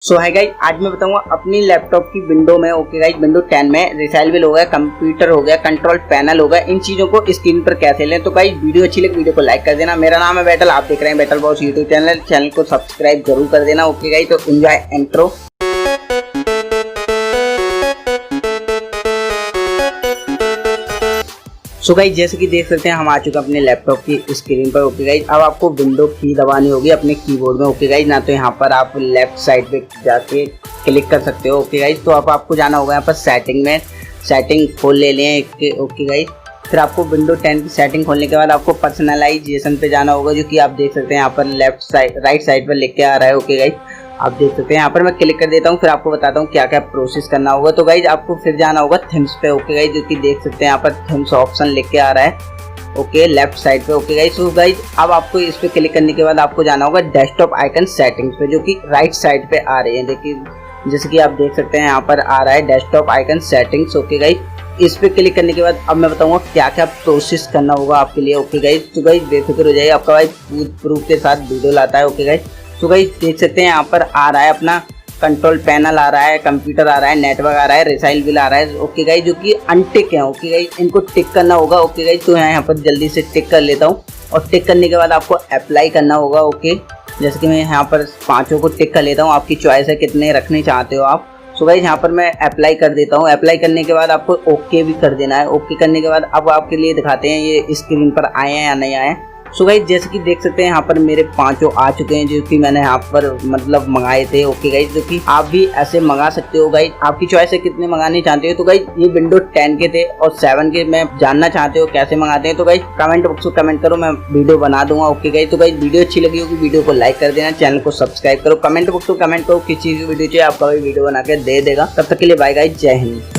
सो है गाइस, आज मैं बताऊंगा अपनी लैपटॉप की विंडो में ओके गाइस विंडो 10 में रिसाइलेबल हो गया, कंप्यूटर हो गया, कंट्रोल पैनल हो गया, इन चीजों को स्क्रीन पर कैसे लें। तो गाइस वीडियो अच्छी लगे वीडियो को लाइक कर देना। मेरा नाम है बैटल, आप देख रहे हैं बैटल बॉस यूट्यूब चैनल को सब्सक्राइब जरूर कर देना। ओके गाइस, तो एंजॉय इंट्रो। सो गाइस, जैसे कि देख सकते हैं हम आ चुके हैं अपने लैपटॉप की स्क्रीन पर। ओके गाइस, अब आपको विंडो की दबानी होगी अपने कीबोर्ड में। ओके गाइस, ना तो यहाँ पर आप लेफ्ट साइड पे जाके क्लिक कर सकते हो। ओके गाइस, तो अब आपको जाना होगा यहाँ पर सेटिंग में, सेटिंग खोल ले लें। ओके गाइस, फिर आपको विंडो 10 की सेटिंग खोलने के बाद आपको पर्सनलाइजेशन पे जाना होगा, जो कि आप देख सकते हैं यहाँ पर लेफ्ट साइड राइट साइड पर लिख के आ रहा है। ओके गाइस, आप देख सकते हैं यहाँ पर मैं क्लिक कर देता हूँ, फिर आपको बताता हूँ क्या क्या प्रोसेस करना होगा। तो गाइज आपको फिर जाना होगा थीम्स पे। ओके गाइज, जो कि देख सकते हैं यहाँ पर थीम्स ऑप्शन लिख के आ रहा है ओके लेफ्ट साइड पे। ओके गाइज, तो गाइज अब आपको इस पे क्लिक करने के बाद आपको जाना होगा डेस्कटॉप आइकन सेटिंग्स पे, जो कि राइट साइड पे आ रही है। देखिए जैसे कि आप देख सकते हैं यहाँ पर आ रहा है desktop icon settings. Okay guys, इस पे क्लिक करने के बाद अब मैं बताऊंगा क्या क्या प्रोसेस करना होगा आपके लिए। ओके गाइज, तो गाइज बेफिक्र हो जाइए, आपका भाई प्रूफ के साथ वीडियो लाता है। ओके गाइज, तो गाइस देख सकते हैं यहाँ पर आ रहा है अपना कंट्रोल पैनल आ रहा है, कंप्यूटर आ रहा है, नेटवर्क आ रहा है, रिसाइलेबल आ रहा है। ओके गाइस, जो कि अनटिक है। ओके गाइस, इनको टिक करना होगा। ओके गाइस, तो यहाँ पर जल्दी से टिक कर लेता हूँ और टिक करने के बाद आपको अप्लाई करना होगा। ओके, जैसे कि मैं यहाँ पर पाँचों को टिक कर लेता हूँ, आपकी चॉइस है कितने रखने चाहते हो आप। सो गाइस, यहाँ पर मैं अप्लाई कर देता हूँ। अप्लाई करने के बाद आपको ओके भी कर देना है। ओके करने के बाद अब आपके लिए दिखाते हैं ये स्क्रीन पर आए हैं या नहीं आए। सो गाइस, जैसे कि देख सकते हैं यहाँ पर मेरे पांचों आ चुके हैं, जो कि मैंने यहाँ पर मतलब मंगाए थे। ओके गाइस, जो कि आप भी ऐसे मंगा सकते हो। गाइस आपकी चॉइस है कितने मंगाने चाहते हो। तो गाइस ये विंडो 10 के थे और 7 के मैं जानना चाहते हो कैसे मंगाते हैं, तो गाइस कमेंट बॉक्स में कमेंट करो, मैं वीडियो बना दूंगा। ओके गाइस, तो गाइस वीडियो अच्छी लगी होगी वीडियो को लाइक कर देना, चैनल को सब्सक्राइब करो, कमेंट बॉक्स में कमेंट करो किस चीज़ की वीडियो चाहिए, आपका भी वीडियो बना के दे देगा। तब तक के लिए बाय गाइस, जय हिंद।